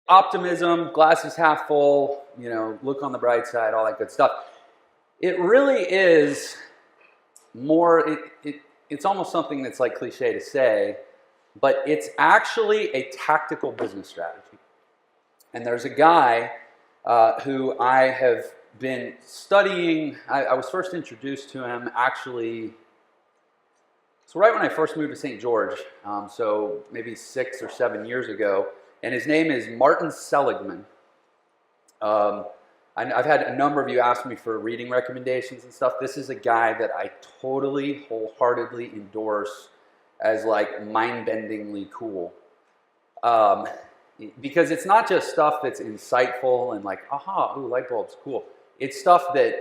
optimism, glass is half full, you know, look on the bright side, all that good stuff. It really is more, it's almost something that's like cliche to say, but it's actually a tactical business strategy. And there's a guy who I have been studying. I was first introduced to him actually, so right when I first moved to St. George, so maybe 6 or 7 years ago, and his name is Martin Seligman. I've had a number of you ask me for reading recommendations and stuff. This is a guy that I totally, wholeheartedly endorse as like mind-bendingly cool. Because it's not just stuff that's insightful and like, aha, ooh, light bulbs, cool. It's stuff that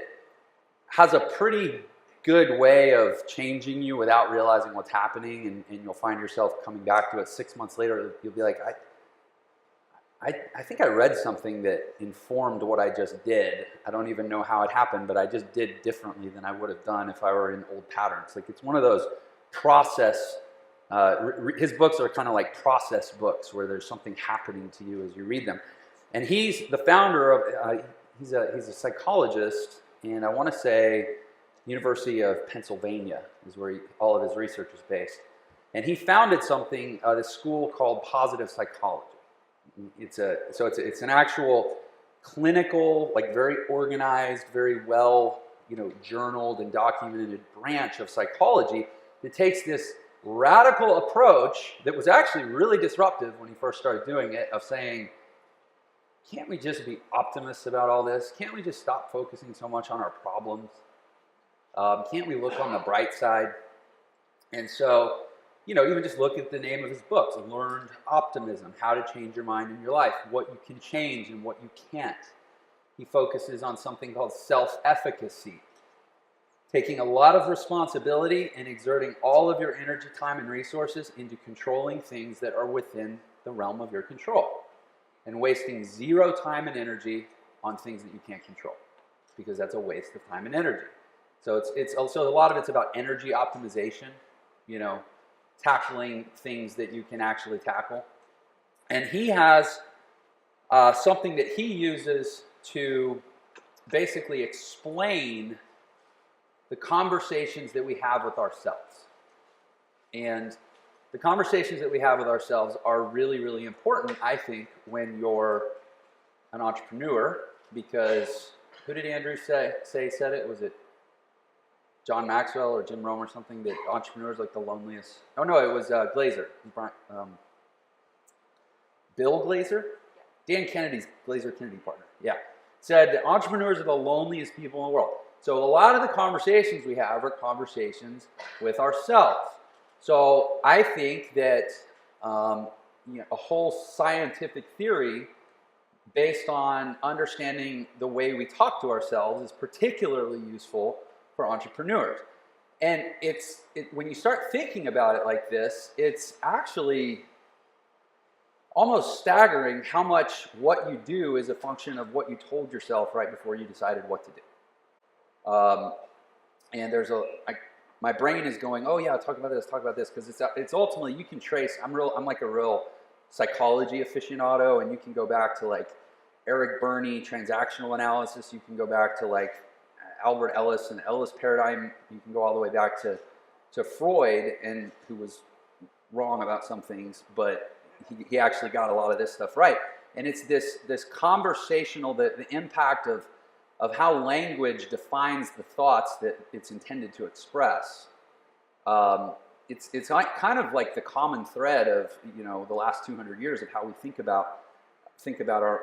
has a pretty good way of changing you without realizing what's happening, and you'll find yourself coming back to it 6 months later. You'll be like, I think I read something that informed what I just did. I don't even know how it happened, but I just did differently than I would have done if I were in old patterns. Like, it's one of those process, his books are kind of like process books where there's something happening to you as you read them. And he's the founder of, he's a psychologist, and I want to say University of Pennsylvania is where all of his research is based. And he founded something, this school called positive psychology. It's an actual clinical, like very organized, very well, journaled and documented branch of psychology that takes this radical approach that was actually really disruptive when he first started doing it, of saying, can't we just be optimists about all this? Can't we just stop focusing so much on our problems? Can't we look on the bright side? And so, even just look at the name of his books, Learned Optimism, How to Change Your Mind in Your Life, what you can change and what you can't. He focuses on something called self-efficacy, taking a lot of responsibility and exerting all of your energy, time, and resources into controlling things that are within the realm of your control, and wasting zero time and energy on things that you can't control, because that's a waste of time and energy. So it's also, a lot of it's about energy optimization, tackling things that you can actually tackle. And he has something that he uses to basically explain the conversations that we have with ourselves. And the conversations that we have with ourselves are really, really important, I think, when you're an entrepreneur, because who did Andrew say said it? Was it John Maxwell or Jim Rome or something, that entrepreneurs like the loneliest? Oh no, it was Glazer. Bill Glazer? Dan Kennedy's Glazer Kennedy partner. Yeah. Said that entrepreneurs are the loneliest people in the world. So a lot of the conversations we have are conversations with ourselves. So I think that a whole scientific theory based on understanding the way we talk to ourselves is particularly useful for entrepreneurs. And when you start thinking about it like this, it's actually almost staggering how much what you do is a function of what you told yourself right before you decided what to do. And there's my brain is going, oh yeah, talk about this, because it's ultimately, you can trace, I'm like a real psychology aficionado, and you can go back to like Eric Berney, transactional analysis, you can go back to like Albert Ellis and Ellis paradigm, you can go all the way back to Freud, and who was wrong about some things, but he actually got a lot of this stuff right. And it's this conversational, the impact of how language defines the thoughts that it's intended to express. It's kind of like the common thread of the last 200 years of how we think about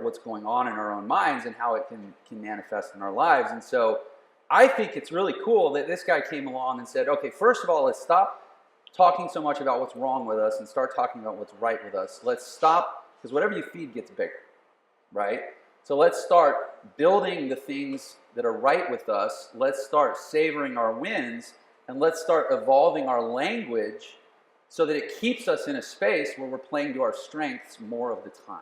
what's going on in our own minds and how it can manifest in our lives. And so I think it's really cool that this guy came along and said, okay, first of all, let's stop talking so much about what's wrong with us and start talking about what's right with us. Let's stop, because whatever you feed gets bigger, right? So let's start building the things that are right with us. Let's start savoring our wins, and let's start evolving our language so that it keeps us in a space where we're playing to our strengths more of the time.